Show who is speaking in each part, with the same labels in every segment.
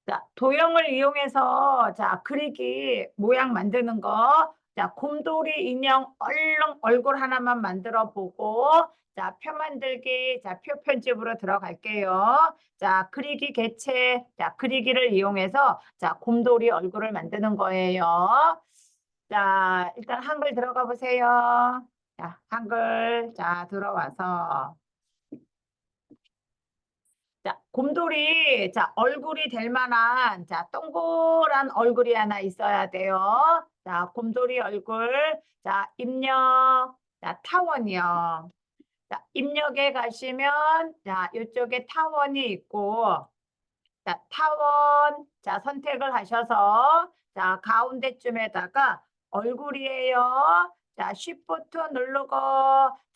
Speaker 1: 자, 도형을 이용해서 자, 그리기 모양 만드는 거. 자, 곰돌이 인형 얼른 얼굴 하나만 만들어 보고 자, 표 만들기. 자, 표 편집으로 들어갈게요. 자, 그리기 개체. 자, 그리기를 이용해서 자, 곰돌이 얼굴을 만드는 거예요. 자, 일단 한글 들어가 보세요. 자, 한글. 자, 들어와서 자, 곰돌이, 자, 얼굴이 될 만한, 자, 동그란 얼굴이 하나 있어야 돼요. 자, 곰돌이 얼굴, 자, 입력, 자, 타원이요. 자, 입력에 가시면, 자, 이쪽에 타원이 있고, 자, 타원, 자, 선택을 하셔서, 자, 가운데쯤에다가 얼굴이에요. 자, 쉬프트 누르고,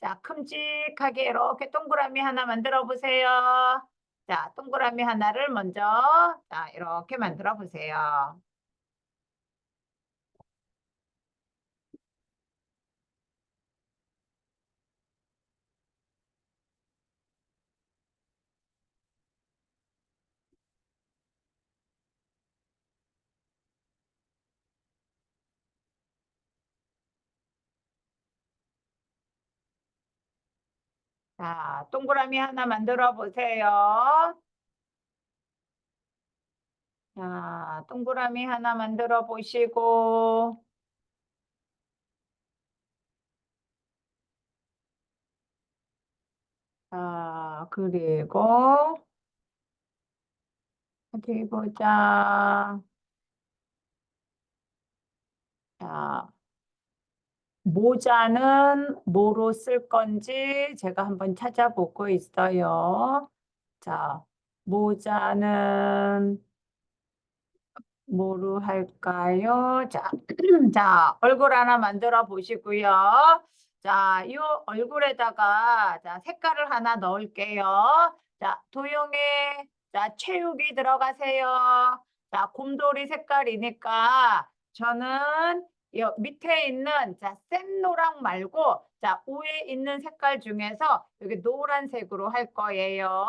Speaker 1: 자, 큼직하게 이렇게 동그라미 하나 만들어 보세요. 자, 동그라미 하나를 먼저, 자, 이렇게 만들어 보세요. 자, 동그라미 하나 만들어 보세요. 자, 동그라미 하나 만들어 보시고, 자, 그리고, 어디 보자. 자, 모자는 뭐로 쓸 건지 제가 한번 찾아보고 있어요. 자, 모자는 뭐로 할까요? 자, 자, 얼굴 하나 만들어 보시고요. 자, 이 얼굴에다가 자, 색깔을 하나 넣을게요. 자, 도형에 자, 채우기 들어가세요. 자, 곰돌이 색깔이니까 저는 요 밑에 있는 자, 센 노랑 말고 자, 위에 있는 색깔 중에서 여기 노란색으로 할 거예요.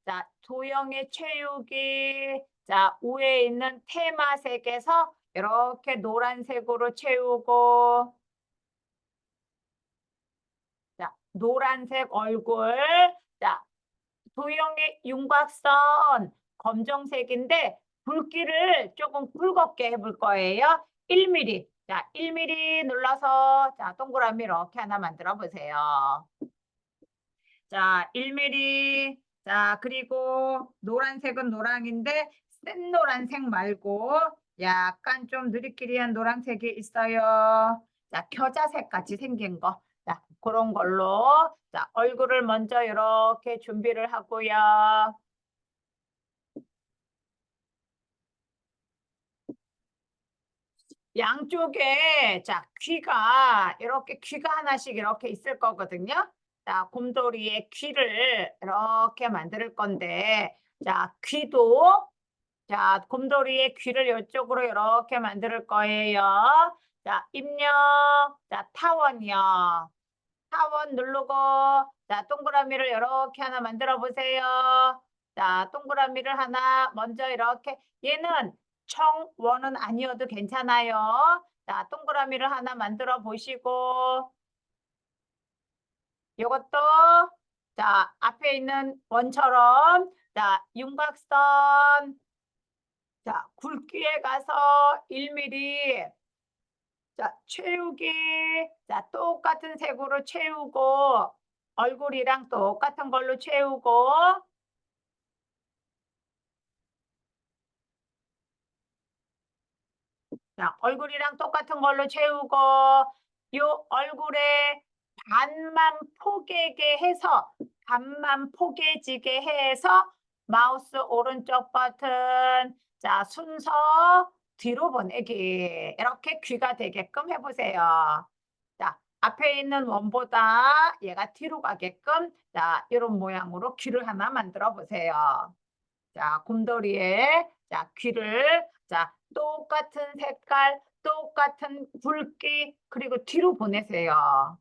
Speaker 1: 자, 도형의 채우기. 자, 위에 있는 테마색에서 이렇게 노란색으로 채우고, 자, 노란색 얼굴. 자, 도형의 윤곽선 검정색인데 굵기를 조금 굵게 해볼 거예요. 1mm. 자, 1mm 눌러서 자, 동그라미 이렇게 하나 만들어 보세요. 자, 1mm. 자, 그리고 노란색은 노랑인데 센 노란색 말고 약간 좀 누리끼리한 노란색이 있어요. 자, 겨자색 같이 생긴 거. 자, 그런 걸로. 자, 얼굴을 먼저 이렇게 준비를 하고요. 양쪽에 자 귀가 이렇게 귀가 하나씩 이렇게 있을 거거든요. 자, 곰돌이의 귀를 이렇게 만들 건데 자 귀도 자 곰돌이의 귀를 이쪽으로 이렇게 만들 거예요. 자 입력 자 타원이요. 타원 누르고 자 동그라미를 이렇게 하나 만들어 보세요. 자 동그라미를 하나 먼저 이렇게 얘는 청원은 아니어도 괜찮아요. 자 동그라미를 하나 만들어 보시고 이것도 자 앞에 있는 원처럼 자 윤곽선 자 굵기에 가서 1mm 자, 채우기. 자, 똑같은 색으로 채우고, 얼굴이랑 똑같은 걸로 채우고, 자, 얼굴이랑 똑같은 걸로 채우고, 요 얼굴에 반만 포개게 해서, 반만 포개지게 해서, 마우스 오른쪽 버튼, 자, 순서 뒤로 보내기. 이렇게 귀가 되게끔 해보세요. 자, 앞에 있는 원보다 얘가 뒤로 가게끔 자, 이런 모양으로 귀를 하나 만들어 보세요. 자, 곰돌이의 자, 귀를 자, 똑같은 색깔, 똑같은 굵기 그리고 뒤로 보내세요.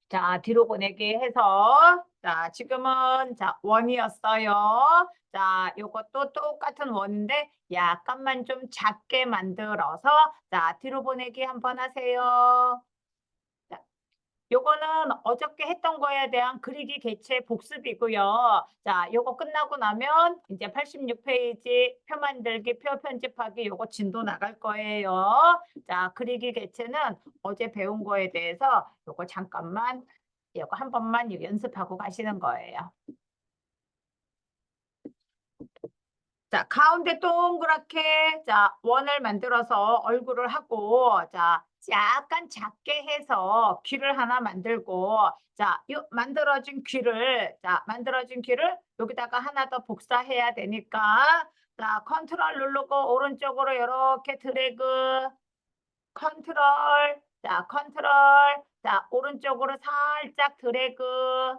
Speaker 1: 자, 뒤로 보내기 해서 자, 지금은 자, 원이었어요. 자, 요것도 똑같은 원인데 약간만 좀 작게 만들어서 자, 뒤로 보내기 한번 하세요. 자, 요거는 어저께 했던 거에 대한 그리기 개체 복습이고요. 자, 요거 끝나고 나면 이제 86페이지 표 만들기, 표 편집하기 요거 진도 나갈 거예요. 자, 그리기 개체는 어제 배운 거에 대해서 요거 잠깐만 요거 한 번만 연습하고 가시는 거예요. 자, 가운데 동그랗게 자, 원을 만들어서 얼굴을 하고 자, 약간 작게 해서 귀를 하나 만들고 자, 요 만들어진 귀를 자, 만들어진 귀를 여기다가 하나 더 복사해야 되니까 자, 컨트롤 누르고 오른쪽으로 이렇게 드래그 컨트롤 자, 컨트롤 자, 오른쪽으로 살짝 드래그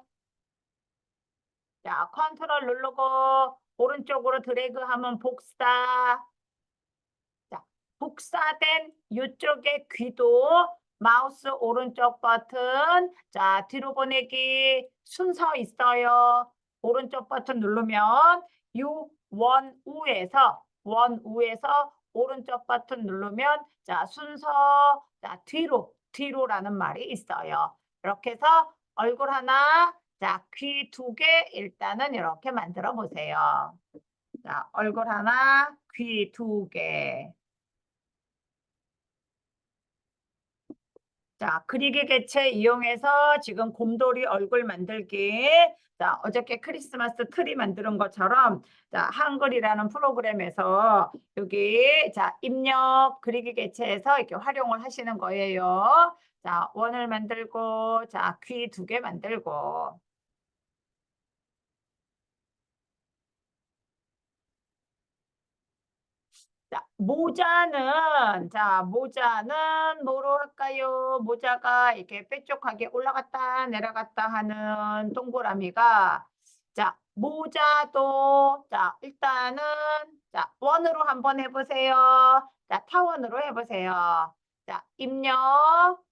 Speaker 1: 자, 컨트롤 누르고 오른쪽으로 드래그하면 복사. 자, 복사된 이쪽의 귀도 마우스 오른쪽 버튼. 자, 뒤로 보내기 순서 있어요. 오른쪽 버튼 누르면 원 우에서 오른쪽 버튼 누르면 자, 순서 자, 뒤로라는 말이 있어요. 이렇게 해서 얼굴 하나 자, 귀 두 개 일단은 이렇게 만들어 보세요. 자, 얼굴 하나, 귀 두 개. 자, 그리기 개체 이용해서 지금 곰돌이 얼굴 만들기. 자, 어저께 크리스마스 트리 만드는 것처럼 자, 한글이라는 프로그램에서 여기 자, 입력 그리기 개체에서 이렇게 활용을 하시는 거예요. 자, 원을 만들고 자, 귀 두 개 만들고 자, 모자는 뭐로 할까요? 모자가 이렇게 뾰족하게 올라갔다 내려갔다 하는 동그라미가 자, 모자도 자, 일단은 자, 원으로 한번 해보세요. 자, 타원으로 해보세요. 자, 입력.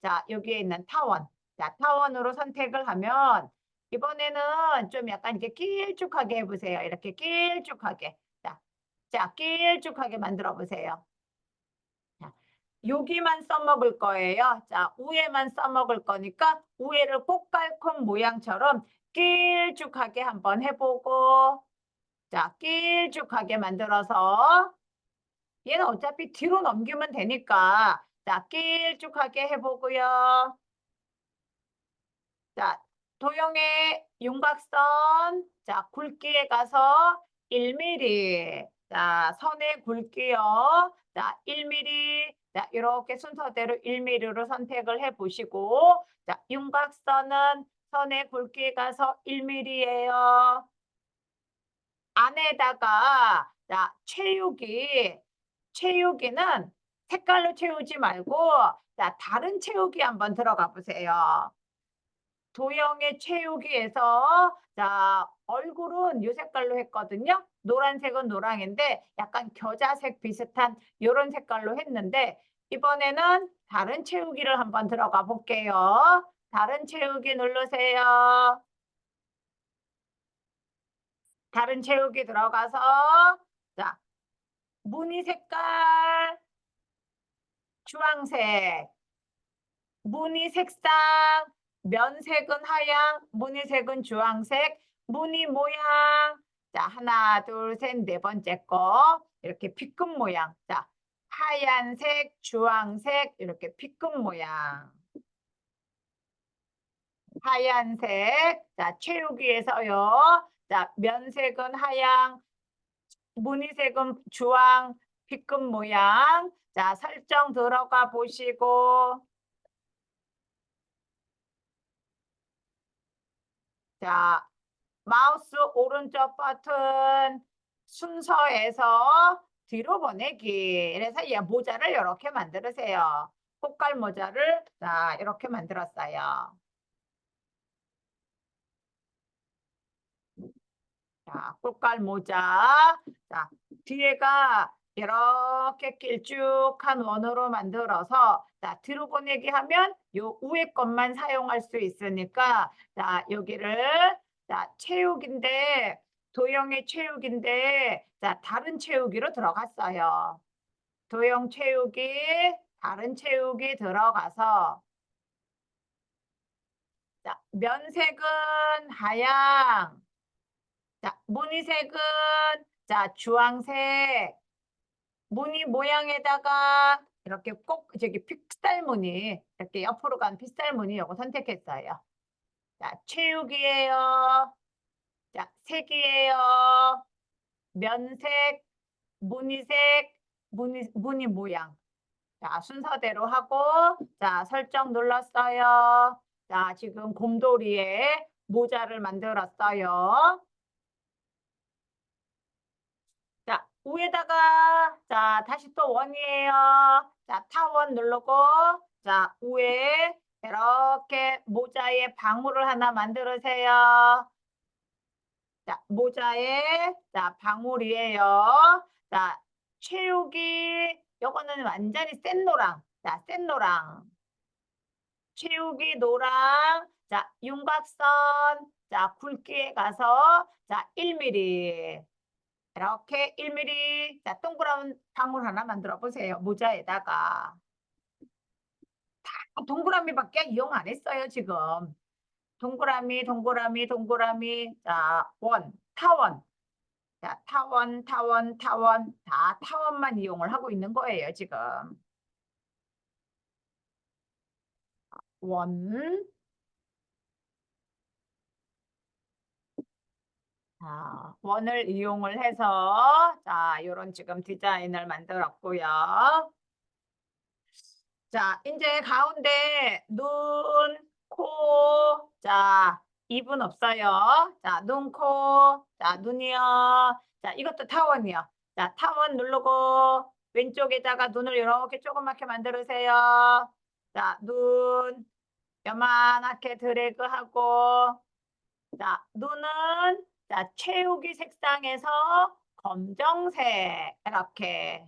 Speaker 1: 자, 여기에 있는 타원. 자, 타원으로 선택을 하면 이번에는 좀 약간 이렇게 길쭉하게 해보세요. 이렇게 길쭉하게. 자, 길쭉하게 만들어 보세요. 자, 여기만 써먹을 거예요. 자, 위에만 써먹을 거니까 위에를 꽃갈콘 모양처럼 길쭉하게 한번 해보고 자, 길쭉하게 만들어서 얘는 어차피 뒤로 넘기면 되니까 자, 길쭉하게 해보고요. 자, 도형의 윤곽선 자, 굵기에 가서 1mm 자, 선의 굵기요. 자, 1mm 자, 이렇게 순서대로 1mm로 선택을 해 보시고 자, 윤곽선은 선의 굵기에 가서 1mm예요. 안에다가 자, 채우기는 색깔로 채우지 말고 자, 다른 채우기 한번 들어가 보세요. 도형의 채우기에서 자, 얼굴은 이 색깔로 했거든요. 노란색은 노랑인데 약간 겨자색 비슷한 이런 색깔로 했는데 이번에는 다른 채우기를 한번 들어가 볼게요. 다른 채우기 누르세요. 다른 채우기 들어가서 자, 무늬 색깔 주황색 무늬 색상 면색은 하양, 무늬색은 주황색, 무늬 모양. 자, 하나, 둘, 셋, 네 번째 거. 이렇게 B급 모양. 자, 하얀색, 주황색, 이렇게 B급 모양. 하얀색. 자, 채우기에서요. 자, 면색은 하양, 무늬색은 주황, B급 모양. 자, 설정 들어가 보시고. 자, 마우스 오른쪽 버튼 순서에서 뒤로 보내기. 그래서 얘 모자를 이렇게 만들으세요. 꽃갈 모자를 자, 이렇게 만들었어요. 자, 꽃갈 모자. 자, 뒤에가 이렇게 길쭉한 원으로 만들어서 자, 뒤로 보내기 하면 요 위에 것만 사용할 수 있으니까 자, 여기를 자, 체육인데, 도형의 체육인데, 자, 다른 체육이로 들어갔어요. 도형 체육이 다른 체육이 들어가서, 자, 면색은 하양, 자, 무늬색은, 자, 주황색, 무늬 모양에다가 이렇게 꼭 저기 픽살 무늬, 이렇게 옆으로 간 픽살 무늬 요거 선택했어요. 자, 체육이에요. 자, 색이에요. 면색, 무늬색, 무늬 모양. 자, 순서대로 하고, 자, 설정 눌렀어요. 자, 지금 곰돌이의 모자를 만들었어요. 자, 위에다가, 자, 다시 또 원이에요. 자, 타원 누르고, 자, 위에 이렇게 모자에 방울을 하나 만들으세요. 자, 모자에, 자, 방울이에요. 자, 체육이, 요거는 완전히 센 노랑. 자, 센 노랑. 체육이 노랑. 자, 윤곽선. 자, 굵기에 가서, 자, 1mm. 이렇게 1mm. 자, 동그란 방울 하나 만들어 보세요. 모자에다가. 동그라미밖에 이용 안 했어요, 지금. 동그라미, 동그라미, 동그라미. 자, 원, 타원. 자, 타원, 타원, 타원. 다 타원만 이용을 하고 있는 거예요, 지금. 원. 자, 원을 이용을 해서, 자, 요런 지금 디자인을 만들었고요. 자, 이제 가운데 눈, 코, 자, 입은 없어요. 자, 눈, 코, 자, 눈이요. 자, 이것도 타원이요. 자, 타원 누르고 왼쪽에다가 눈을 이렇게 조그맣게 만들으세요. 자, 눈 요만하게 드래그하고, 자, 눈은 자, 채우기 색상에서 검정색 이렇게.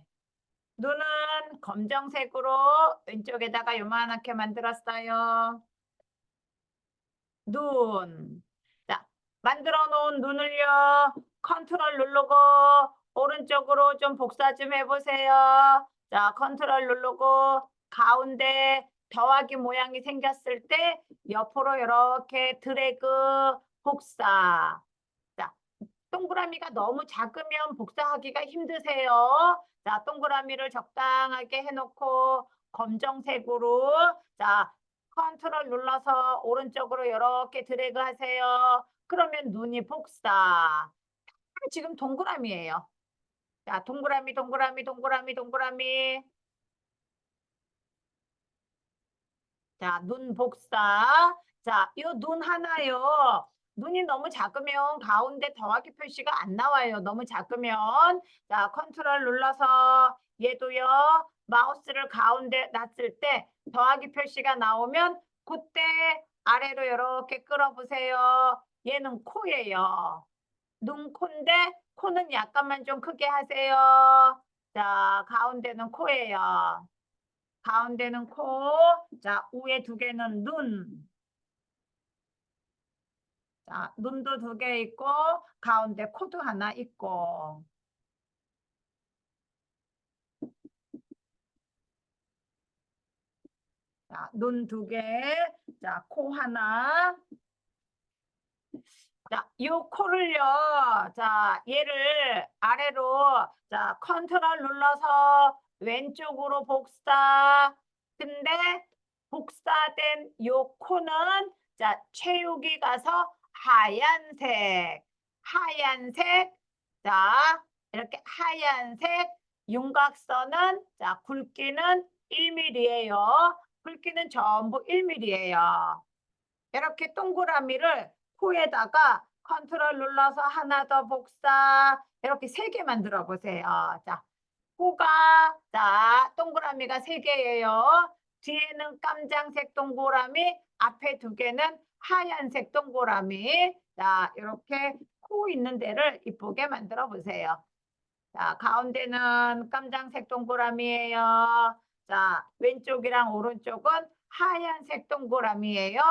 Speaker 1: 눈은 검정색으로 왼쪽에다가 요만하게 만들었어요. 눈. 자, 만들어 놓은 눈을요. 컨트롤 누르고 오른쪽으로 좀 복사 좀 해보세요. 자, 컨트롤 누르고 가운데 더하기 모양이 생겼을 때 옆으로 이렇게 드래그 복사. 자, 동그라미가 너무 작으면 복사하기가 힘드세요. 자, 동그라미를 적당하게 해놓고 검정색으로, 자, 컨트롤 눌러서 오른쪽으로 이렇게 드래그 하세요. 그러면 눈이 복사. 지금 동그라미예요. 자, 동그라미, 동그라미, 동그라미, 동그라미. 자, 눈 복사. 자, 이 눈 하나요. 눈이 너무 작으면 가운데 더하기 표시가 안 나와요. 너무 작으면. 자, 컨트롤 눌러서 얘도요. 마우스를 가운데 놨을 때 더하기 표시가 나오면 그때 아래로 이렇게 끌어보세요. 얘는 코예요. 눈, 코인데 코는 약간만 좀 크게 하세요. 자, 가운데는 코예요. 가운데는 코, 자, 위에 두 개는 눈. 자, 눈도 두 개 있고, 가운데 코도 하나 있고. 자, 눈 두 개, 자, 코 하나. 자, 이 코를요, 자, 얘를 아래로, 자, 컨트롤 눌러서 왼쪽으로 복사. 근데 복사된 이 코는, 자, 채우기 가서 하얀색, 하얀색, 자, 이렇게 하얀색, 윤곽선은, 자, 굵기는 1mm예요. 굵기는 전부 1mm예요. 이렇게 동그라미를 코에다가 컨트롤 눌러서 하나 더 복사 이렇게 세 개 만들어 보세요. 자, 코가 자 동그라미가 세 개예요. 뒤에는 깜장색 동그라미, 앞에 두 개는 하얀색 동그라미. 자, 이렇게 코 있는 데를 이쁘게 만들어 보세요. 자, 가운데는 깜장색 동그라미예요. 자, 왼쪽이랑 오른쪽은 하얀색 동그라미예요.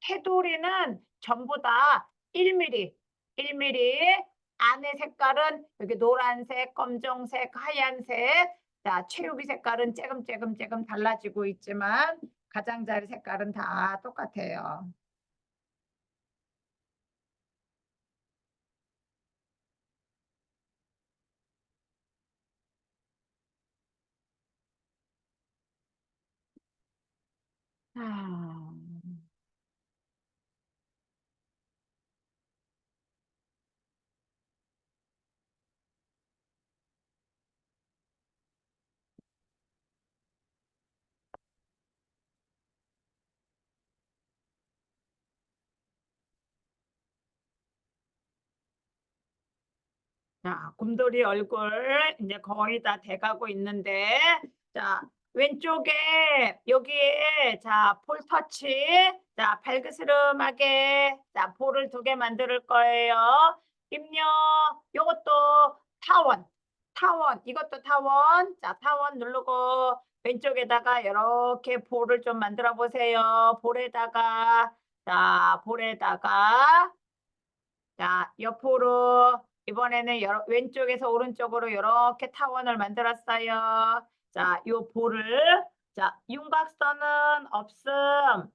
Speaker 1: 테두리는 전부 다 1mm, 1mm. 안의 색깔은 여기 노란색, 검정색, 하얀색. 자, 채우기 색깔은 조금 달라지고 있지만 가장자리 색깔은 다 똑같아요. 아, 자, 곰돌이 얼굴 이제 거의 다 돼가고 있는데, 자, 왼쪽에 여기에 자, 볼 터치, 자, 발그스름하게 자, 볼을 2개 만들 거예요. 입력, 요것도 타원, 타원, 이것도 타원. 자, 타원 누르고 왼쪽에다가 이렇게 볼을 좀 만들어 보세요. 볼에다가, 자, 볼에다가. 자, 옆으로 이번에는 왼쪽에서 오른쪽으로 이렇게 타원을 만들었어요. 자, 요 볼을 자, 윤곽선은 없음.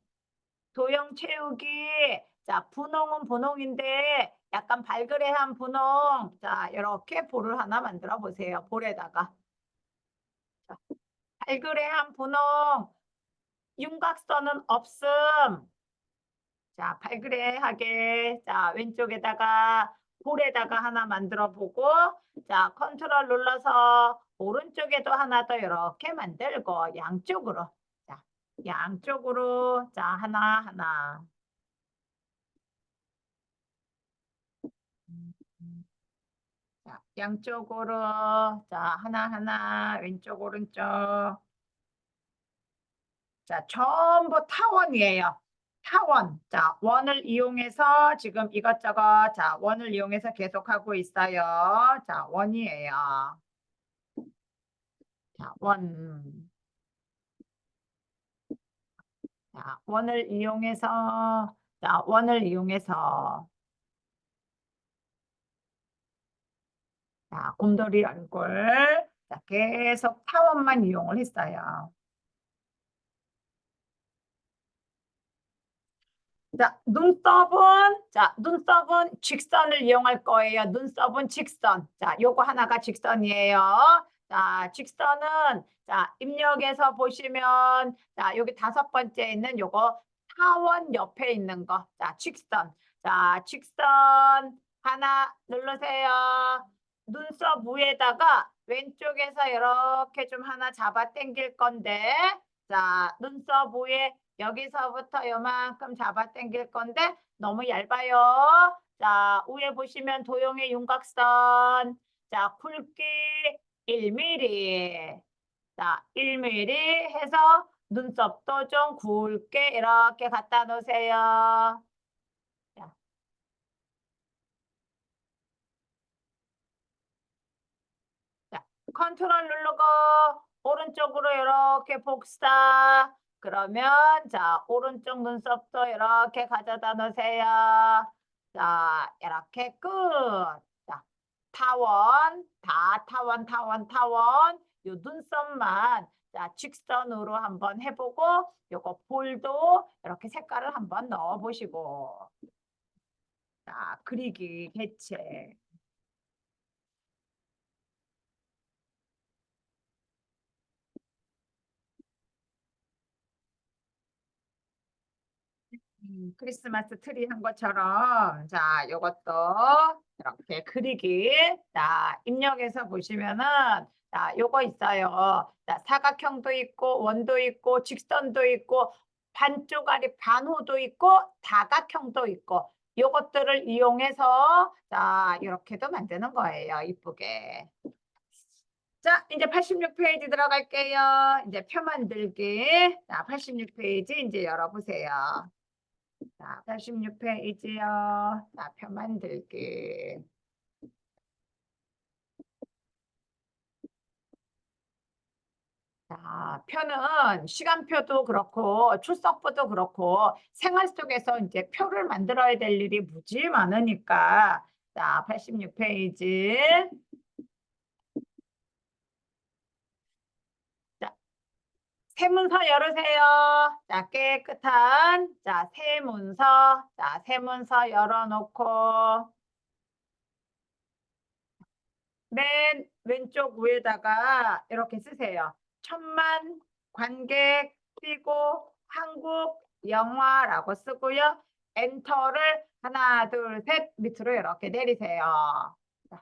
Speaker 1: 도형 채우기. 자, 분홍은 분홍인데 약간 발그레한 분홍. 자, 이렇게 볼을 하나 만들어 보세요. 볼에다가. 자, 발그레한 분홍. 윤곽선은 없음. 자, 발그레하게 자, 왼쪽에다가 볼에다가 하나 만들어 보고 자, 컨트롤 눌러서 오른쪽에도 하나 더 이렇게 만들고 양쪽으로 자, 양쪽으로 자, 하나 자, 양쪽으로 자, 하나 왼쪽 오른쪽 자, 전부 타원이에요. 타원. 자, 원을 이용해서 지금 이것저것 자, 원을 이용해서 계속하고 있어요. 자, 원이에요. 자, 원. 자, 원을 이용해서 자, 원을 이용해서 자, 곰돌이 얼굴 자, 계속 타원만 이용을 했어요. 눈썹은 직선을 이용할 거예요. 눈썹은 직선. 자, 요거 하나가 직선이에요. 자, 직선은 자, 입력에서 보시면 자, 여기 5번째 있는 요거 타원 옆에 있는 거. 자, 직선. 자, 직선 하나 누르세요. 눈썹 위에다가 왼쪽에서 이렇게 좀 하나 잡아 당길 건데 자, 눈썹 위에 여기서부터 요만큼 잡아 당길 건데 너무 얇아요. 자, 위에 보시면 도형의 윤곽선. 자, 굵기 1mm. 자, 1mm 해서 눈썹도 좀 굵게 이렇게 갖다 놓으세요. 자, 자, 컨트롤 누르고 오른쪽으로 이렇게 복사. 그러면 자, 오른쪽 눈썹도 이렇게 가져다 놓으세요. 자, 이렇게 끝. 자, 타원, 다 타원. 요 눈썹만 자, 직선으로 한번 해보고 요거 볼도 이렇게 색깔을 한번 넣어보시고 자, 그리기 개체. 크리스마스 트리 한 것처럼 자, 요것도 이렇게 그리기. 자, 입력해서 보시면은 자, 요거 있어요. 자, 사각형도 있고 원도 있고 직선도 있고 반쪽알이 반호도 있고 다각형도 있고 요것들을 이용해서 자, 이렇게도 만드는 거예요. 이쁘게. 자, 이제 86페이지 들어갈게요. 이제 표 만들기. 자, 86페이지 이제 열어보세요. 자, 86페이지요. 자, 표 만들기. 표는 시간표도 그렇고 출석부도 그렇고 생활 속에서 이제 표를 만들어야 될 일이 무지 많으니까 자, 86페이지. 자, 세문서 열으세요. 자, 깨끗한 자, 세문서. 자, 세문서 열어놓고 맨 왼쪽 위에다가 이렇게 쓰세요. 천만 관객 띄고 한국 영화라고 쓰고요. 엔터를 하나, 둘, 셋 밑으로 이렇게 내리세요. 자,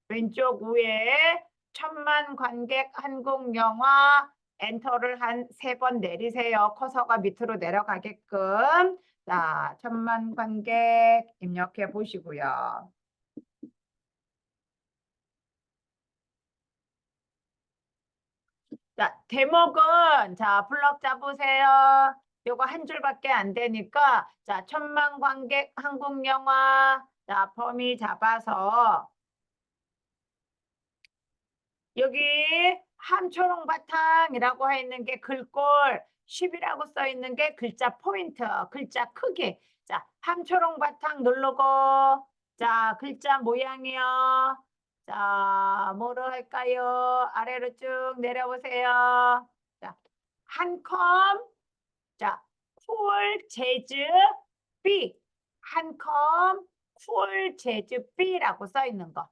Speaker 1: 왼쪽 위에 천만 관객 한국 영화 엔터를 한 3번 내리세요. 커서가 밑으로 내려가게끔. 자, 천만 관객 입력해 보시고요. 자, 대목은 자, 블럭 잡으세요. 요거 한 줄밖에 안 되니까 자, 천만 관객 한국 영화 자, 범위 잡아서 여기 함초롱 바탕이라고 해 있는 게 글꼴 10이라고 써 있는 게 글자 포인트, 글자 크기. 자, 함초롱 바탕 누르고 자, 글자 모양이요. 자, 뭐로 할까요? 아래로 쭉 내려보세요. 자, 한컴 자, 쿨 재즈 B 한컴 쿨 재즈 B라고 써 있는 거.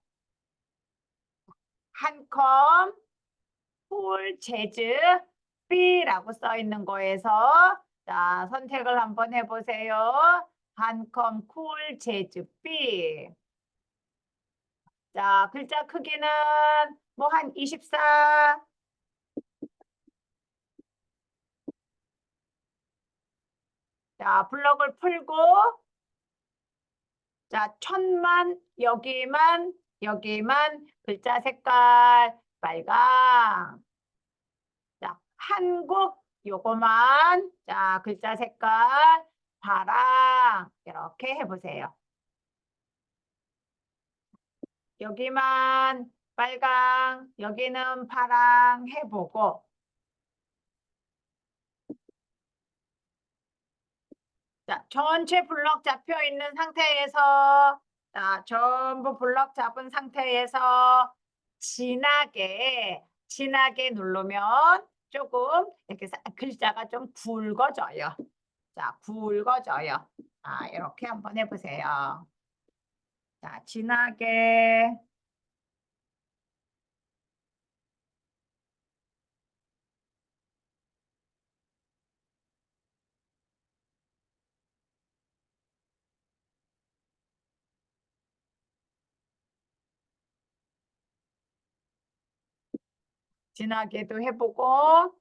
Speaker 1: 한컴 쿨 재즈 B라고 써 있는 거에서 자, 선택을 한번 해보세요. 한컴 쿨 재즈 B. 자, 글자 크기는 뭐 한 24. 자, 블럭을 풀고 자, 천만 여기만 글자 색깔 빨강. 자, 한국 요거만 자, 글자 색깔 파랑 이렇게 해보세요. 여기만 빨강, 여기는 파랑 해보고 자, 전체 블럭 잡혀 있는 상태에서 자, 전부 블럭 잡은 상태에서 진하게 누르면 조금 이렇게 글자가 좀 굵어져요. 자, 굵어져요. 이렇게 한번 해보세요. 자, 진하게도 해보고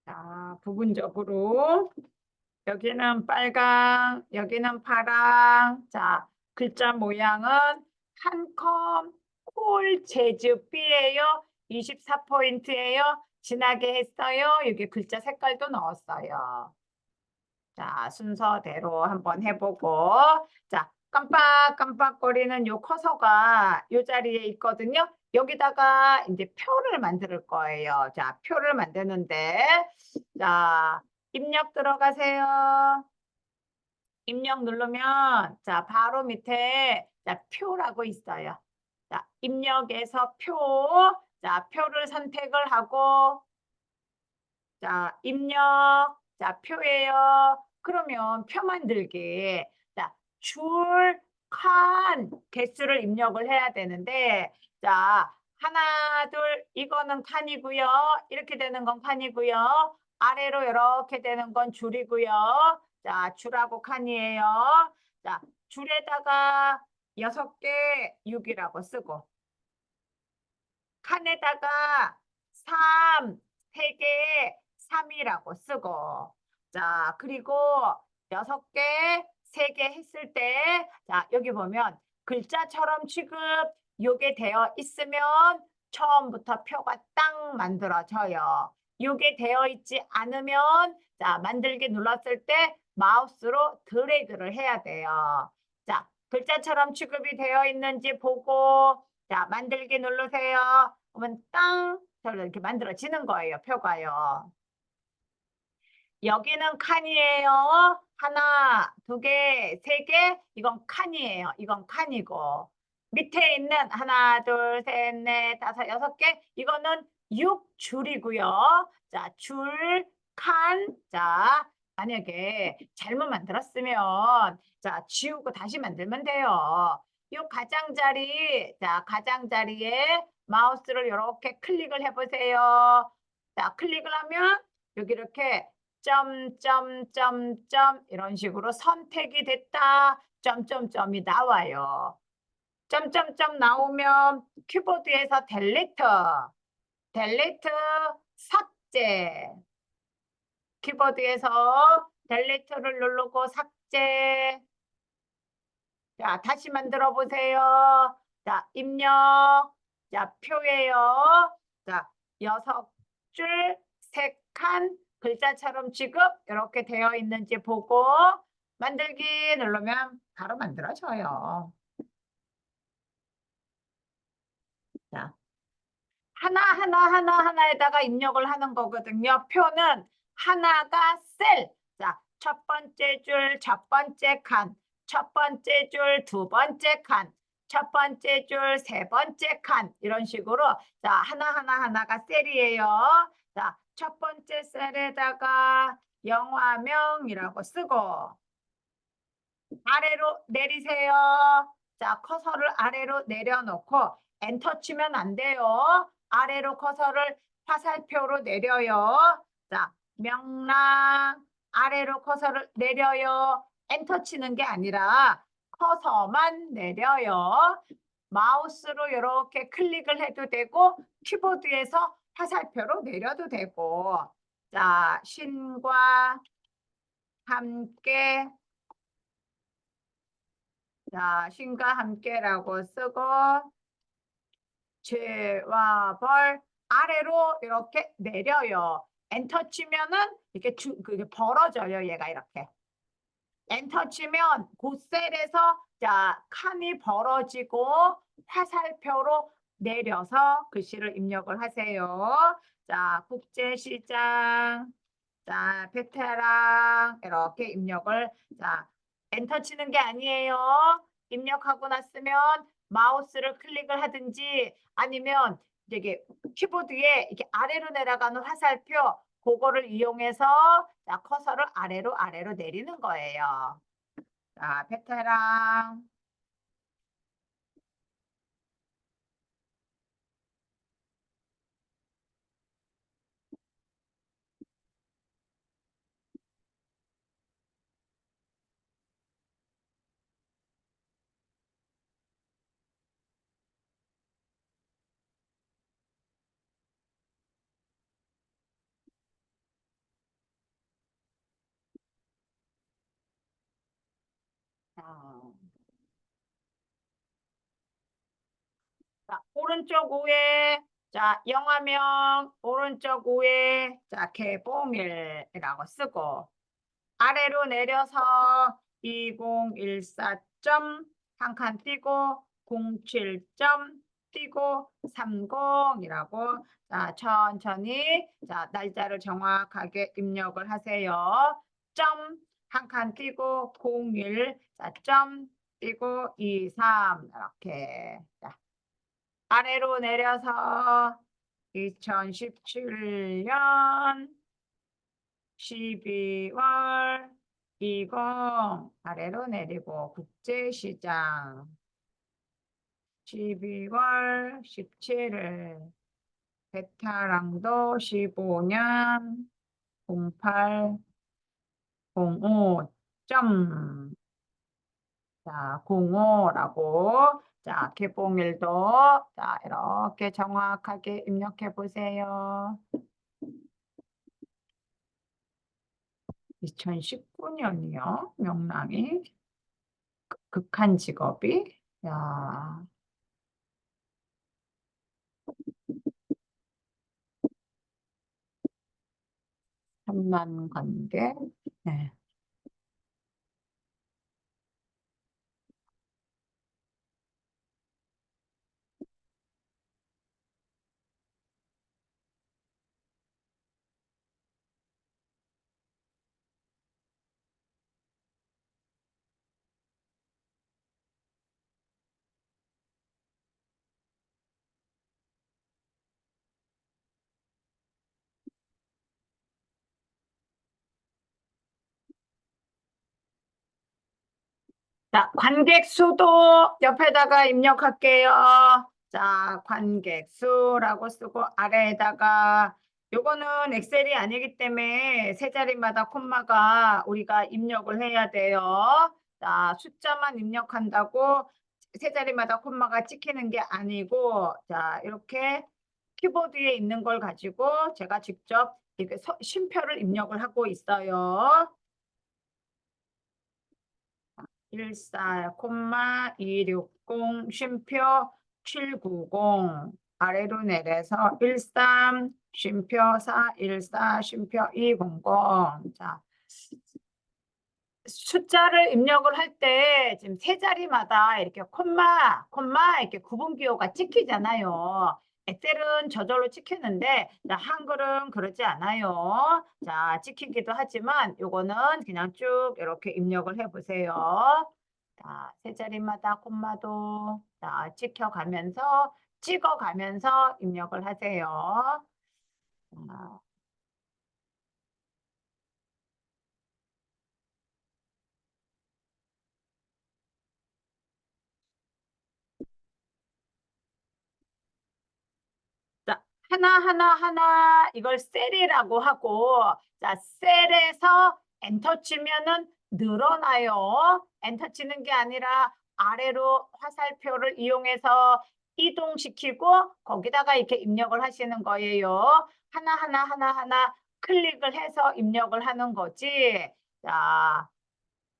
Speaker 1: 자, 부분적으로 여기는 빨강, 여기는 파랑. 자, 글자 모양은 한컴 콜 재즈 B예요. 24포인트예요. 진하게 했어요. 여기 글자 색깔도 넣었어요. 자, 순서대로 한번 해보고 자, 깜빡깜빡거리는 요 커서가 요 자리에 있거든요. 여기다가 이제 표를 만들 거예요. 자, 표를 만드는데 자, 입력 들어가세요. 입력 누르면 자, 바로 밑에 자, 표라고 있어요. 자, 입력에서 표. 자, 표를 선택을 하고 자, 입력. 자, 표예요. 그러면 표 만들기. 자, 줄, 칸, 개수를 입력을 해야 되는데 자, 하나, 둘, 이거는 칸이고요. 이렇게 되는 건 칸이고요. 아래로 이렇게 되는 건 줄이고요. 자, 줄하고 칸이에요. 자, 줄에다가 6개 6이라고 쓰고 칸에다가 3, 3개 3이라고 쓰고 자, 그리고 6개 3개 했을 때 자, 여기 보면 글자처럼 취급 요게 되어 있으면 처음부터 표가 딱 만들어져요. 이게 되어 있지 않으면 자, 만들기 눌렀을 때 마우스로 드래그를 해야 돼요. 자, 글자처럼 취급이 되어 있는지 보고 자, 만들기 누르세요. 그러면 땅 이렇게 만들어지는 거예요. 표가요. 여기는 칸이에요. 하나, 두 개, 세 개. 이건 칸이에요. 이건 칸이고. 밑에 있는 하나, 둘, 셋, 넷, 다섯, 여섯 개. 이거는 6줄이고요. 자, 줄, 칸. 자, 만약에 잘못 만들었으면 자, 지우고 다시 만들면 돼요. 이 가장자리, 자, 가장자리에 마우스를 이렇게 클릭을 해보세요. 자, 클릭을 하면 여기 이렇게 점점점점 이런 식으로 선택이 됐다. 점점점이 나와요. 점점점 나오면 키보드에서 델리트, 삭제. 키보드에서 델리트를 누르고 삭제. 자, 다시 만들어 보세요. 자, 입력. 자, 표예요. 자, 6줄, 3칸, 글자처럼 지금 이렇게 되어 있는지 보고 만들기 누르면 바로 만들어져요. 자, 하나에다가 입력을 하는 거거든요. 표는 하나가 셀. 자, 첫 번째 줄, 첫 번째 칸, 첫 번째 줄, 두 번째 칸, 첫 번째 줄, 세 번째 칸. 이런 식으로 자, 하나가 셀이에요. 자, 첫 번째 셀에다가 영화명이라고 쓰고 아래로 내리세요. 자, 커서를 아래로 내려놓고 엔터 치면 안 돼요. 아래로 커서를 화살표로 내려요. 자, 명랑 아래로 커서를 내려요. 엔터 치는 게 아니라 커서만 내려요. 마우스로 이렇게 클릭을 해도 되고 키보드에서 화살표로 내려도 되고 자, 신과 함께 자, 신과 함께라고 쓰고 죄와 벌 아래로 이렇게 내려요. 엔터 치면은 이렇게 그게 벌어져요. 얘가 이렇게. 엔터 치면 그 셀에서 자, 칸이 벌어지고 화살표로 내려서 글씨를 입력을 하세요. 자, 국제시장 자, 베테랑 이렇게 입력을 자, 엔터 치는 게 아니에요. 입력하고 났으면 마우스를 클릭을 하든지 아니면 이게 키보드에 이렇게 아래로 내려가는 화살표 그거를 이용해서 자, 커서를 아래로 내리는 거예요. 자, 베테랑 자, 자, 오른쪽 위에 자, 영화명 오른쪽 위에 자, 개봉일이라고 쓰고 아래로 내려서 2014점 한 칸 띄고 07점 띄고 30이라고 자, 천천히 자, 날짜를 정확하게 입력을 하세요. 점 한 칸 띄고 01 자, 점 띄고 23 이렇게 자, 아래로 내려서 2017년 12월 20 아래로 내리고 국제시장 12월 17일 베테랑도 15년 08 05점 자 05라고 자 개봉일도 자 이렇게 정확하게 입력해 보세요. 2019년이요. 명랑이 극한 직업이 야 천만관계. 네. 자, 관객 수도 옆에다가 입력할게요. 자, 관객 수라고 쓰고 아래에다가 요거는 엑셀이 아니기 때문에 세 자리마다 콤마가 우리가 입력을 해야 돼요. 자, 숫자만 입력한다고 세 자리마다 콤마가 찍히는 게 아니고 자, 이렇게 키보드에 있는 걸 가지고 제가 직접 이렇게 쉼표를 입력을 하고 있어요. 14, 260, 쉼표 790 아래로 내려서 13, 쉼표 414, 쉼표 200. 자, 숫자를 입력을 할 때 지금 세 자리마다 이렇게 콤마 이렇게 구분기호가 찍히잖아요. 엑셀은 저절로 찍히는데 자, 한글은 그러지 않아요. 자, 찍히기도 하지만 요거는 그냥 쭉 이렇게 입력을 해보세요. 자, 세 자리마다 콤마도 자, 찍어가면서 입력을 하세요. 자, 자, 하나 이걸 셀이라고 하고 자, 셀에서 엔터 치면은 늘어나요. 엔터 치는 게 아니라 아래로 화살표를 이용해서 이동시키고 거기다가 이렇게 입력을 하시는 거예요. 하나 클릭을 해서 입력을 하는 거지. 자,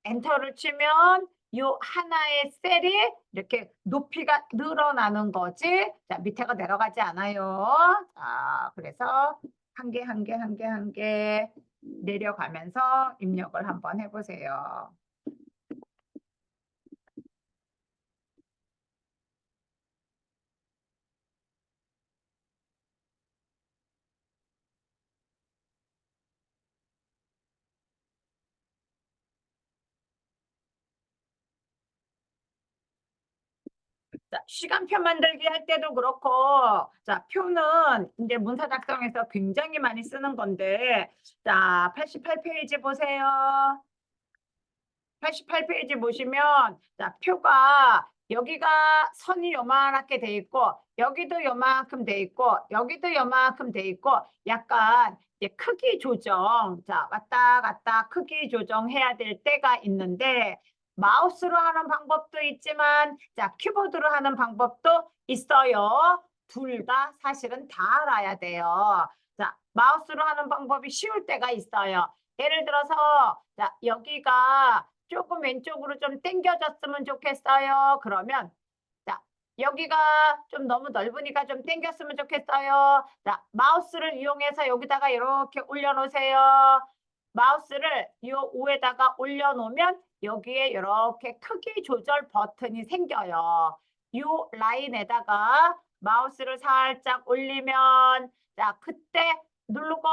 Speaker 1: 엔터를 치면 요 하나의 셀이 이렇게 높이가 늘어나는 거지. 자, 밑에가 내려가지 않아요. 자, 그래서 한 개 내려가면서 입력을 한번 해보세요. 자, 시간표 만들기 할 때도 그렇고, 자, 표는 이제 문서 작성에서 굉장히 많이 쓰는 건데, 자, 88페이지 보세요. 88페이지 보시면 자, 표가 여기가 선이 요만하게 돼 있고 여기도 요만큼 돼 있고 여기도 요만큼 돼 있고 약간 이제 크기 조정 자 왔다 갔다 크기 조정해야 될 때가 있는데 마우스로 하는 방법도 있지만 자 키보드로 하는 방법도 있어요. 둘 다 사실은 다 알아야 돼요. 자 마우스로 하는 방법이 쉬울 때가 있어요. 예를 들어서 자 여기가 조금 왼쪽으로 좀 당겨졌으면 좋겠어요. 그러면 자 여기가 좀 너무 넓으니까 좀 당겼으면 좋겠어요. 자 마우스를 이용해서 여기다가 이렇게 올려놓으세요. 마우스를 이 위에다가 올려놓으면 여기에 이렇게 크기 조절 버튼이 생겨요. 이 라인에다가 마우스를 살짝 올리면 자 그때 누르고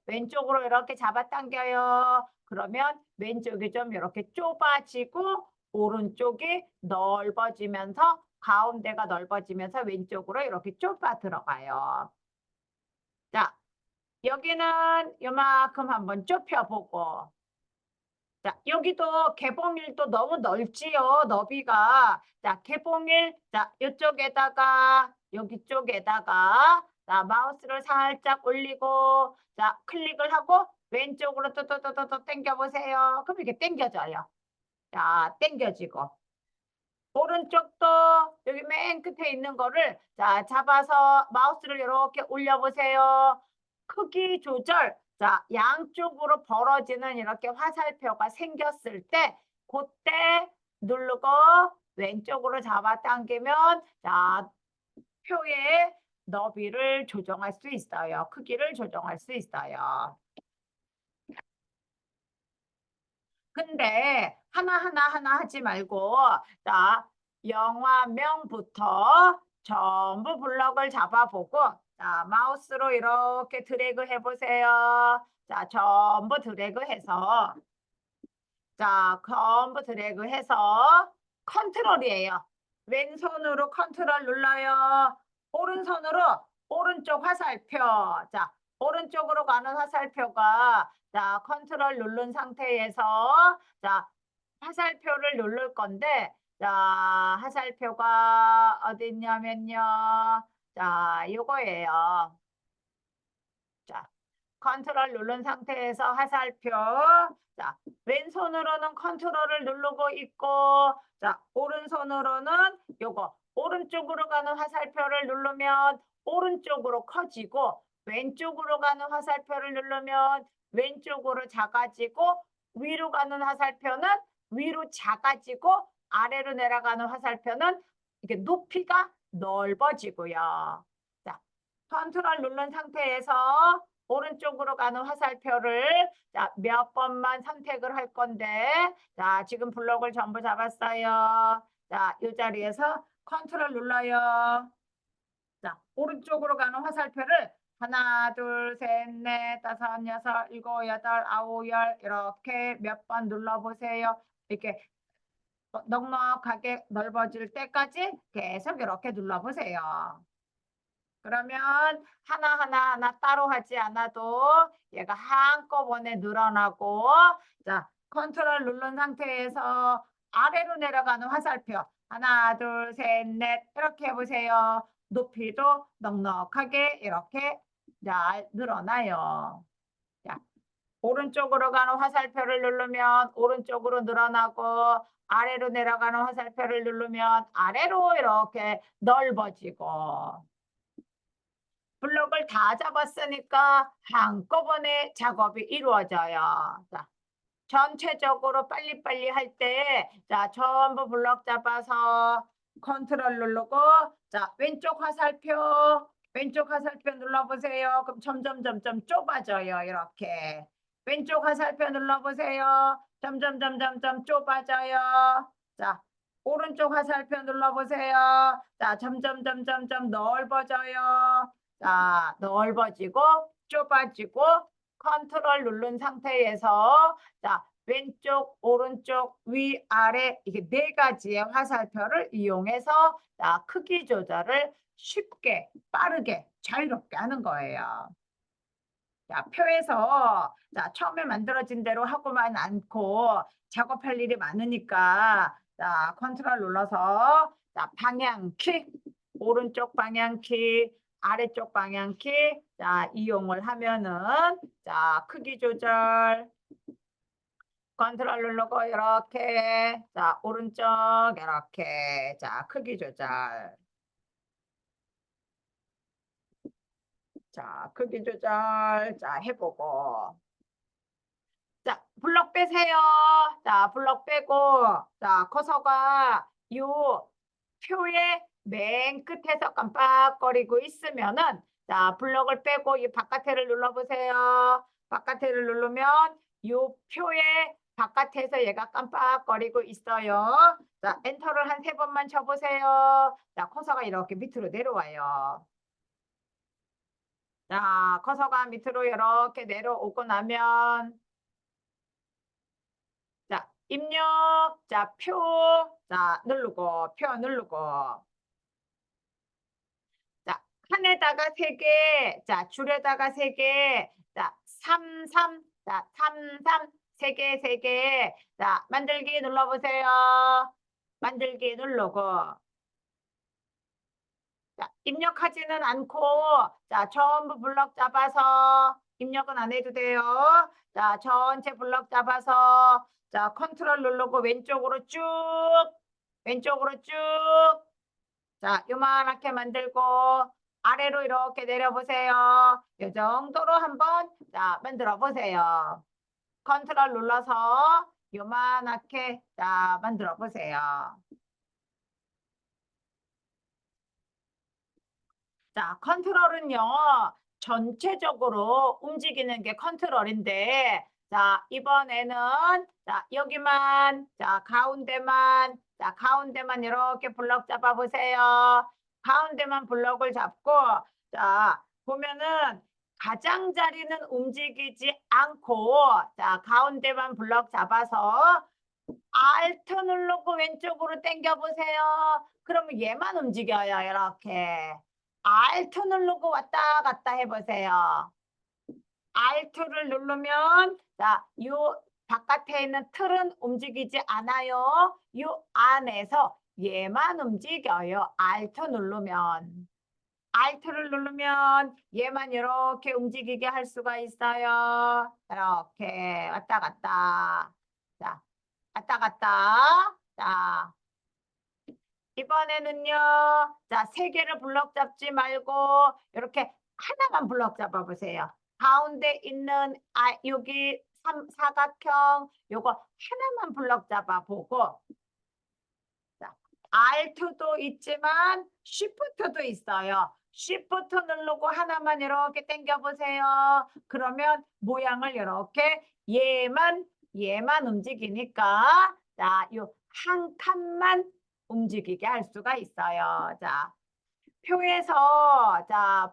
Speaker 1: 왼쪽으로 이렇게 잡아당겨요. 그러면 왼쪽이 좀 이렇게 좁아지고 오른쪽이 넓어지면서 가운데가 넓어지면서 왼쪽으로 이렇게 좁아 들어가요. 자, 여기는 요만큼 한번 좁혀보고 자, 여기도 개봉일도 너무 넓지요, 너비가. 자, 개봉일, 자, 이쪽에다가, 여기 쪽에다가, 자, 마우스를 살짝 올리고, 자, 클릭을 하고, 왼쪽으로 또 당겨보세요. 그럼 이렇게 당겨져요. 자, 당겨지고. 오른쪽도 여기 맨 끝에 있는 거를, 자, 잡아서 마우스를 이렇게 올려보세요. 크기 조절. 자, 양쪽으로 벌어지는 이렇게 화살표가 생겼을 때 그때 누르고 왼쪽으로 잡아당기면 자, 표의 너비를 조정할 수 있어요. 크기를 조정할 수 있어요. 근데 하나 하지 말고 자, 영화명부터 전부 블럭을 잡아보고 자, 마우스로 이렇게 드래그 해보세요. 자, 전부 드래그해서 자, 전부 드래그해서 컨트롤이에요. 왼손으로 컨트롤 눌러요. 오른손으로 오른쪽 화살표. 자, 오른쪽으로 가는 화살표가 자, 컨트롤 누른 상태에서 자, 화살표를 누를 건데 자, 화살표가 어디 있냐면요. 자, 요거예요. 자, 컨트롤 누른 상태에서 화살표. 자, 왼손으로는 컨트롤을 누르고 있고, 자, 오른손으로는 요거, 오른쪽으로 가는 화살표를 누르면 오른쪽으로 커지고, 왼쪽으로 가는 화살표를 누르면 왼쪽으로 작아지고, 위로 가는 화살표는 위로 작아지고, 아래로 내려가는 화살표는 이게 높이가 넓어지고요. 자, 컨트롤 누른 상태에서 오른쪽으로 가는 화살표를 자, 몇 번만 선택을 할 건데 자, 지금 블록을 전부 잡았어요. 자, 이 자리에서 컨트롤 눌러요. 자, 오른쪽으로 가는 화살표를 하나, 둘, 셋, 넷, 다섯, 여섯, 일곱, 여덟, 아홉, 열 이렇게 몇 번 눌러보세요. 이렇게 넉넉하게 넓어질 때까지 계속 이렇게 눌러보세요. 그러면 하나 따로 하지 않아도 얘가 한꺼번에 늘어나고 자 컨트롤 누른 상태에서 아래로 내려가는 화살표 하나 둘 셋 넷 이렇게 해보세요. 높이도 넉넉하게 이렇게 자 늘어나요. 자 오른쪽으로 가는 화살표를 누르면 오른쪽으로 늘어나고 아래로 내려가는 화살표를 누르면 아래로 이렇게 넓어지고 블록을 다 잡았으니까 한꺼번에 작업이 이루어져요. 자, 전체적으로 빨리빨리 할 때, 자, 전부 블록 잡아서 컨트롤 누르고, 자, 왼쪽 화살표 눌러보세요. 그럼 점점 좁아져요. 이렇게. 왼쪽 화살표 눌러보세요. 점점 좁아져요. 자, 오른쪽 화살표 눌러보세요. 자, 점점 넓어져요. 자, 넓어지고 좁아지고 컨트롤 누른 상태에서 자, 왼쪽, 오른쪽, 위, 아래 이게 네 가지의 화살표를 이용해서 자, 크기 조절을 쉽게, 빠르게, 자유롭게 하는 거예요. 자, 표에서 자, 처음에 만들어진 대로 하고만 않고 작업할 일이 많으니까 자, 컨트롤 눌러서 자, 방향키, 오른쪽 방향키, 아래쪽 방향키 자, 이용을 하면은 자, 크기 조절 컨트롤 누르고 이렇게 자, 오른쪽 이렇게 자, 크기 조절 자, 크기 조절 자, 해보고 자, 블럭 빼세요. 자, 블럭 빼고, 자, 커서가 요 표의 맨 끝에서 깜빡거리고 있으면은, 자, 블럭을 빼고 이 바깥에를 눌러보세요. 바깥에를 누르면 요 표의 바깥에서 얘가 깜빡거리고 있어요. 자, 엔터를 한 3번만 쳐보세요. 자, 커서가 이렇게 밑으로 내려와요. 자, 커서가 밑으로 이렇게 내려오고 나면, 자, 입력, 자, 자, 표 누르고. 자, 칸에다가 3개, 자, 줄에다가 3개, 자, 33, 자, 33, 3개, 3개. 자, 만들기 눌러보세요. 만들기 누르고. 자, 입력하지는 않고, 자, 전부 블럭 잡아서, 입력은 안 해도 돼요. 자, 전체 블럭 잡아서, 자, 컨트롤 누르고 왼쪽으로 쭉. 자, 요만하게 만들고, 아래로 이렇게 내려보세요. 이 정도로 한번, 자, 만들어 보세요. 컨트롤 눌러서 요만하게, 자, 만들어 보세요. 자, 컨트롤은요, 전체적으로 움직이는 게 컨트롤인데, 자, 이번에는 자, 여기만 자, 가운데만 이렇게 블럭 잡아 보세요. 가운데만 블럭을 잡고 자, 보면은 가장자리는 움직이지 않고 자, 가운데만 블럭 잡아서 Alt 누르고 왼쪽으로 당겨 보세요. 그러면 얘만 움직여요. 이렇게. Alt 누르고 왔다 갔다 해 보세요. Alt를 누르면 자, 요 바깥에 있는 틀은 움직이지 않아요. 요 안에서 얘만 움직여요. Alt 누르면. Alt를 누르면 얘만 이렇게 움직이게 할 수가 있어요. 이렇게 왔다 갔다. 자, 왔다 갔다. 자, 이번에는요. 자, 세 개를 블럭 잡지 말고 이렇게 하나만 블럭 잡아 보세요. 가운데 있는 여기 사각형 요거 하나만 블럭 잡아 보고 자, Alt도 있지만 Shift도 있어요. Shift 누르고 하나만 이렇게 당겨 보세요. 그러면 모양을 이렇게 얘만 움직이니까 자, 요 한 칸만 움직이게 할 수가 있어요. 자,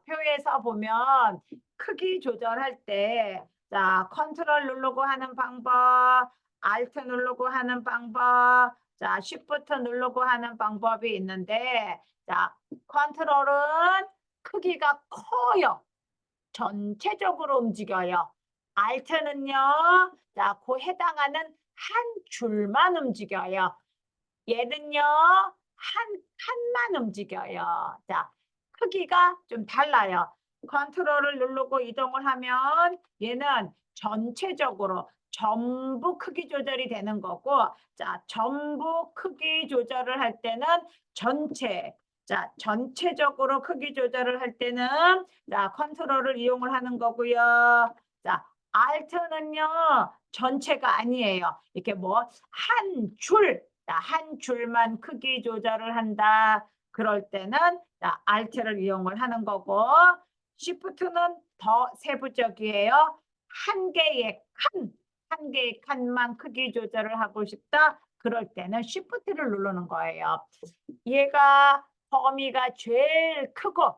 Speaker 1: 표에서 보면 크기 조절할 때, 자, 컨트롤 누르고 하는 방법, Alt 누르고 하는 방법, 자, Shift 누르고 하는 방법이 있는데, 자, 컨트롤은 크기가 커요. 전체적으로 움직여요. Alt는요, 자, 그 해당하는 한 줄만 움직여요. 얘는요, 한 칸만 움직여요. 자, 크기가 좀 달라요. 컨트롤을 누르고 이동을 하면 얘는 전체적으로 전부 크기 조절이 되는 거고, 자, 전부 크기 조절을 할 때는 자, 전체적으로 크기 조절을 할 때는 자, 컨트롤을 이용을 하는 거고요. 자, Alt는요, 전체가 아니에요. 이렇게 뭐 한 줄만 크기 조절을 한다. 그럴 때는 자, Alt를 이용을 하는 거고 Shift는 더 세부적이에요. 한 개의 칸만 크기 조절을 하고 싶다. 그럴 때는 Shift를 누르는 거예요. 얘가 범위가 제일 크고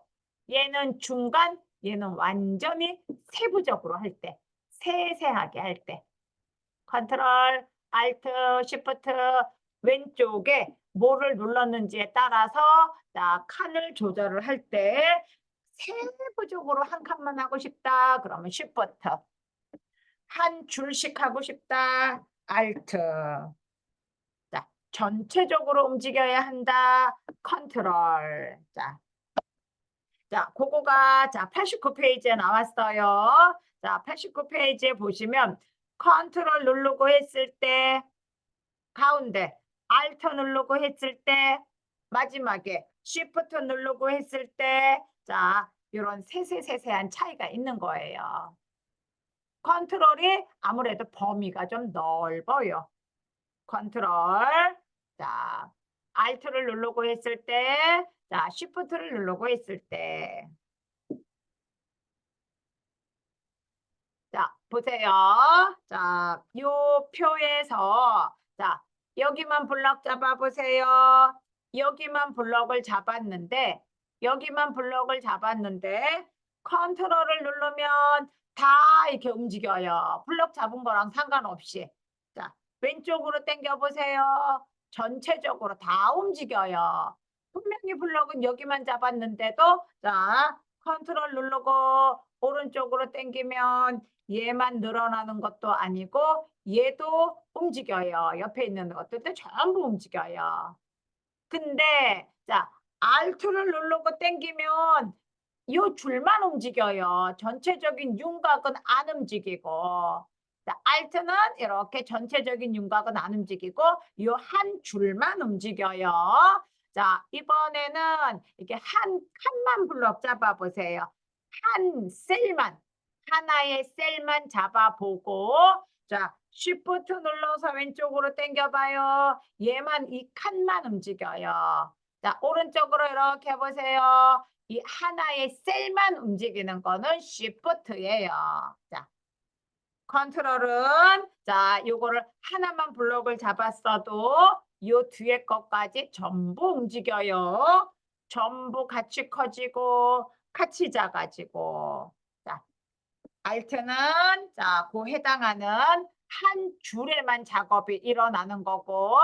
Speaker 1: 얘는 중간, 얘는 완전히 세부적으로 할 때, 세세하게 할 때. 컨트롤, Alt, Shift 왼쪽에 뭐를 눌렀는지에 따라서 자, 칸을 조절을 할 때 세부적으로 한 칸만 하고 싶다. 그러면 Shift. 한 줄씩 하고 싶다. Alt. 자, 전체적으로 움직여야 한다. 컨트롤. 자, 그거가 자, 89페이지에 나왔어요. 자, 89페이지에 보시면 컨트롤 누르고 했을 때 가운데 Alt 누르고 했을 때 마지막에 Shift 누르고 했을 때 자, 이런 세세한 차이가 있는 거예요. 컨트롤이 아무래도 범위가 좀 넓어요. 컨트롤 자, Alt를 누르고 했을 때 자, Shift를 누르고 했을 때 자, 보세요. 자, 요 표에서 자, 여기만 블럭 잡아 보세요. 여기만 블럭을 잡았는데 컨트롤을 누르면 다 이렇게 움직여요. 블럭 잡은 거랑 상관없이. 자, 왼쪽으로 당겨 보세요. 전체적으로 다 움직여요. 분명히 블럭은 여기만 잡았는데도 자, 컨트롤 누르고 오른쪽으로 당기면 얘만 늘어나는 것도 아니고 얘도 움직여요. 옆에 있는 것들도 전부 움직여요. 근데 자, Alt를 누르고 당기면 이 줄만 움직여요. 전체적인 윤곽은 안 움직이고. 자, Alt는 이렇게 전체적인 윤곽은 안 움직이고 이 한 줄만 움직여요. 자, 이번에는 이렇게 한 칸만 블럭 잡아 보세요. 하나의 셀만 잡아보고 자, Shift 눌러서 왼쪽으로 당겨봐요. 얘만 이 칸만 움직여요. 자, 오른쪽으로 이렇게 해보세요. 이 하나의 셀만 움직이는 거는 Shift예요. 자, 컨트롤은 자, 요거를 하나만 블록을 잡았어도 요 뒤에 것까지 전부 움직여요. 전부 같이 커지고 같이 작아지고. 자, 알트는 자, 그 해당하는 한 줄에만 작업이 일어나는 거고,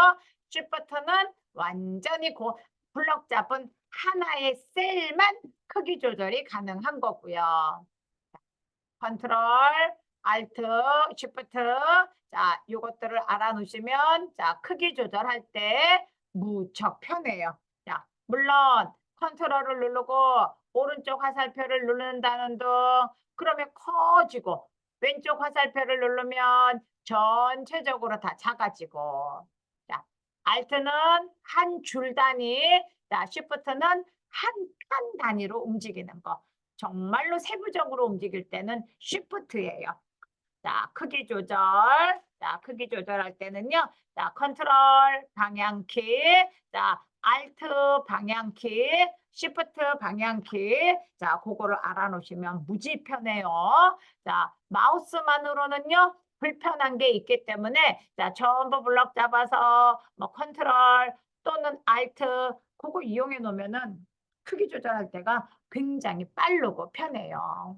Speaker 1: 쉬프트는 완전히 그 블럭 잡은 하나의 셀만 크기 조절이 가능한 거고요. 컨트롤, 알트, 쉬프트. 자, 요것들을 알아놓으시면 자, 크기 조절할 때 무척 편해요. 자, 물론 컨트롤을 누르고 오른쪽 화살표를 누른다는 둥 그러면 커지고 왼쪽 화살표를 누르면 전체적으로 다 작아지고. 자, 알트는 한 줄 단위, 자, 쉬프트는 한 칸 단위로 움직이는 거. 정말로 세부적으로 움직일 때는 쉬프트예요. 자, 크기 조절. 자, 크기 조절할 때는요. 자, 컨트롤 방향키. 자, 알트 방향키. 쉬프트 방향키. 자, 그거를 알아놓으시면 무지 편해요. 자, 마우스만으로는요. 불편한 게 있기 때문에 자, 전부 블럭 잡아서 뭐 컨트롤 또는 알트 그거 이용해 놓으면은 크기 조절할 때가 굉장히 빠르고 편해요.